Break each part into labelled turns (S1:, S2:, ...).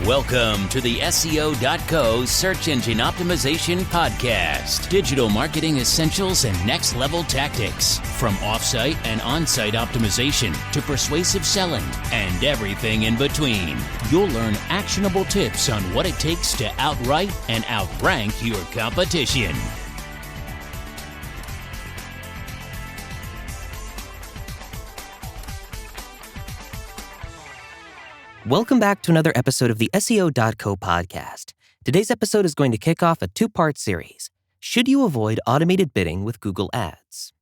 S1: Welcome to the SEO.co Search Engine Optimization Podcast. Digital marketing essentials and next-level tactics. From off-site and on-site optimization to persuasive selling and everything in between. You'll learn actionable tips on what it takes to outright and outrank your competition.
S2: Welcome back to another episode of the SEO.co podcast. Today's episode is going to kick off a two-part series. Should you avoid automated bidding with Google Ads?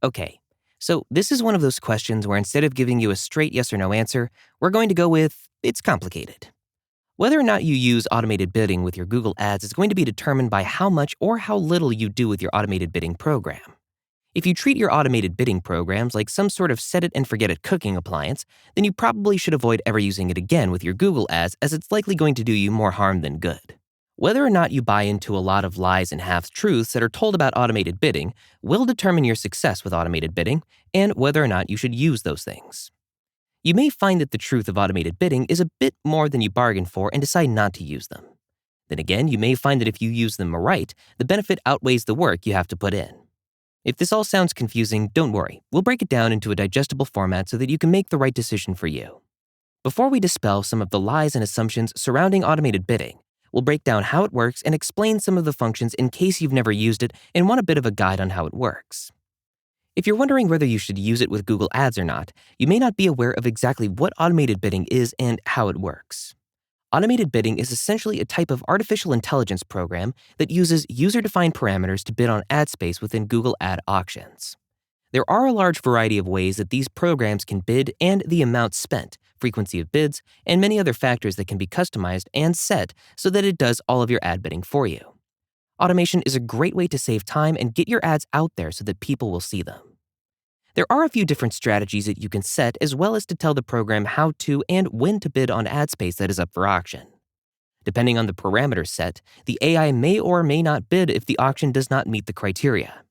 S2: Okay, so this is one of those questions where instead of giving you a straight yes or no answer, we're going to go with, it's complicated. Whether or not you use automated bidding with your Google Ads is going to be determined by how much or how little you do with your automated bidding program. If you treat your automated bidding programs like some sort of set-it-and-forget-it cooking appliance, then you probably should avoid ever using it again with your Google Ads, as it's likely going to do you more harm than good. Whether or not you buy into a lot of lies and half-truths that are told about automated bidding will determine your success with automated bidding and whether or not you should use those things. You may find that the truth of automated bidding is a bit more than you bargained for and decide not to use them. Then again, you may find that if you use them right, the benefit outweighs the work you have to put in. If this all sounds confusing, don't worry. We'll break it down into a digestible format so that you can make the right decision for you. Before we dispel some of the lies and assumptions surrounding automated bidding, we'll break down how it works and explain some of the functions in case you've never used it and want a bit of a guide on how it works. If you're wondering whether you should use it with Google Ads or not, you may not be aware of exactly what automated bidding is and how it works. Automated bidding is essentially a type of artificial intelligence program that uses user-defined parameters to bid on ad space within Google Ad auctions. There are a large variety of ways that these programs can bid and the amount spent, frequency of bids, and many other factors that can be customized and set so that it does all of your ad bidding for you. Automation is a great way to save time and get your ads out there so that people will see them. There are a few different strategies that you can set as well as to tell the program how to and when to bid on ad space that is up for auction. Depending on the parameters set, the AI may or may not bid if the auction does not meet the criteria.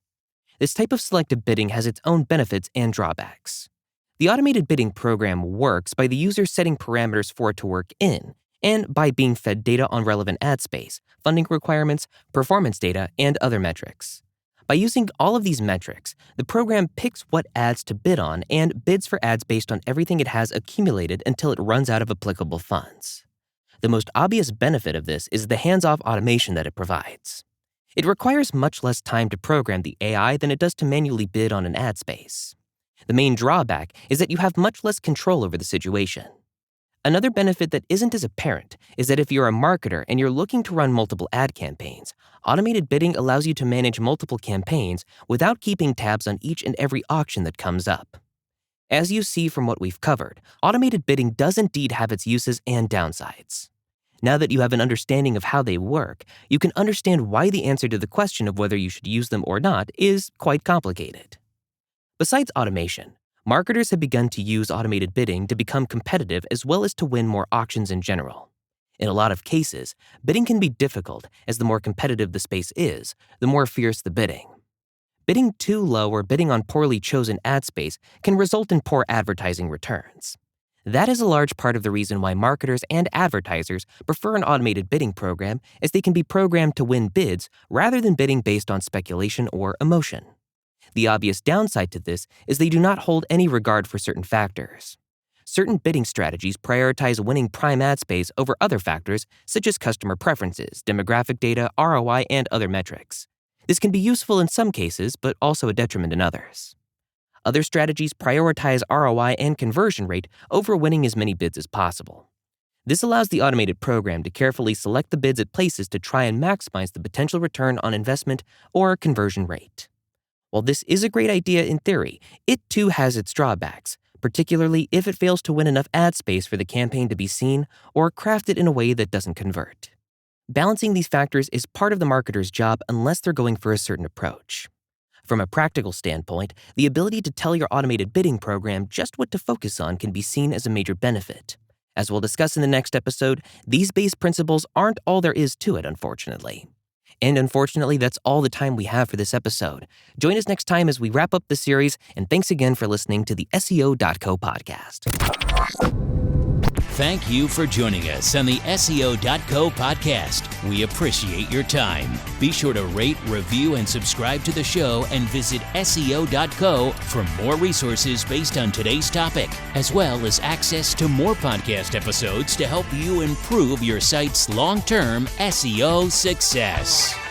S2: This type of selective bidding has its own benefits and drawbacks. The automated bidding program works by the user setting parameters for it to work in, and by being fed data on relevant ad space, funding requirements, performance data, and other metrics. By using all of these metrics, the program picks what ads to bid on and bids for ads based on everything it has accumulated until it runs out of applicable funds. The most obvious benefit of this is the hands-off automation that it provides. It requires much less time to program the AI than it does to manually bid on an ad space. The main drawback is that you have much less control over the situation. Another benefit that isn't as apparent is that if you're a marketer and you're looking to run multiple ad campaigns, automated bidding allows you to manage multiple campaigns without keeping tabs on each and every auction that comes up. As you see from what we've covered, automated bidding does indeed have its uses and downsides. Now that you have an understanding of how they work, you can understand why the answer to the question of whether you should use them or not is quite complicated. Besides automation, marketers have begun to use automated bidding to become competitive as well as to win more auctions in general. In a lot of cases, bidding can be difficult as the more competitive the space is, the more fierce the bidding. Bidding too low or bidding on poorly chosen ad space can result in poor advertising returns. That is a large part of the reason why marketers and advertisers prefer an automated bidding program, as they can be programmed to win bids rather than bidding based on speculation or emotion. The obvious downside to this is they do not hold any regard for certain factors. Certain bidding strategies prioritize winning prime ad space over other factors such as customer preferences, demographic data, ROI, and other metrics. This can be useful in some cases, but also a detriment in others. Other strategies prioritize ROI and conversion rate over winning as many bids as possible. This allows the automated program to carefully select the bids it places to try and maximize the potential return on investment or conversion rate. While this is a great idea in theory, it too has its drawbacks, particularly if it fails to win enough ad space for the campaign to be seen or craft it in a way that doesn't convert. Balancing these factors is part of the marketer's job unless they're going for a certain approach. From a practical standpoint, the ability to tell your automated bidding program just what to focus on can be seen as a major benefit. As we'll discuss in the next episode, these base principles aren't all there is to it, unfortunately. And unfortunately, that's all the time we have for this episode. Join us next time as we wrap up the series, and thanks again for listening to the SEO.co podcast.
S1: Thank you for joining us on the SEO.co podcast. We appreciate your time. Be sure to rate, review, and subscribe to the show and visit SEO.co for more resources based on today's topic, as well as access to more podcast episodes to help you improve your site's long-term SEO success.